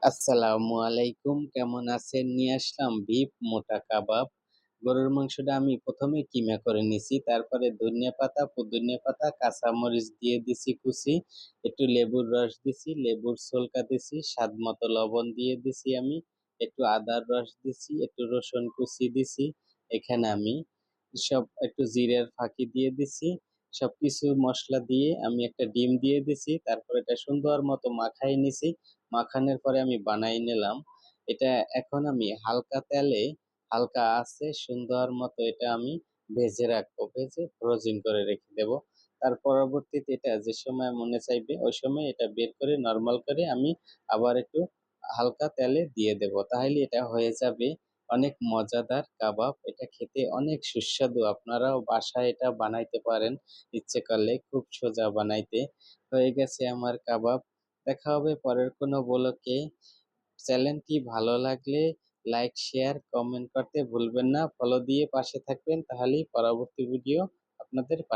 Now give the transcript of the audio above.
আসসালামু আলাইকুম। কেমন আছেন? নিয়ে আসলাম বিফ মোটা কাবাব। গরুর মাংসটা আমি ১ম এ কিমা করে নিছি। তারপরে ধনিয়া পাতা, পুদিনা পাতা, কাঁচামরিচ দিয়ে দিছি কুচি, একটু লেবুর রস দিছি, লেবুর ছলকা দিছি, স্বাদমতো লবণ দিয়ে দিছি আমি, একটু আদার রস দিছি, একটু রসুন কুচি দিছি। এখানে আমি একটু জিরার ফাঁকি দিয়ে দিছি। সবকিছু মসলা দিয়ে আমি একটা ডিম দিয়ে দিছি। তারপর এটা সুন্দর মতো মাখায় নিছি। মাখানোর পরে আমি বানাই নিলাম। এটা এখন আমি হালকা তেলে, হালকা আঁচে সুন্দর মতো এটা আমি ভেজে রাখবো। ভেজে ফ্রোজিং করে রেখে দেব। তার পরবর্তীতে এটা যে সময় মনে চাইবে ওই সময় এটা বের করে নরমাল করে আমি আবার একটু হালকা তেলে দিয়ে দেব। তাহলে এটা হয়ে যাবে অনেক মজাদার কাবাব। এটা খেতে অনেক সুস্বাদু। আপনারাও বাসায় এটা বানাইতে পারেন ইচ্ছে করলে। খুব সোজা বানাইতে। হয়ে গেছে আমার কাবাব। দেখা হবে পরের কোনো ব্লগে। চ্যানেলটি ভালো লাগলে লাইক, শেয়ার, কমেন্ট করতে ভুলবেন না। ফলো দিয়ে পাশে থাকবেন, তাহলেই পরবর্তী ভিডিও আপনাদের পাশে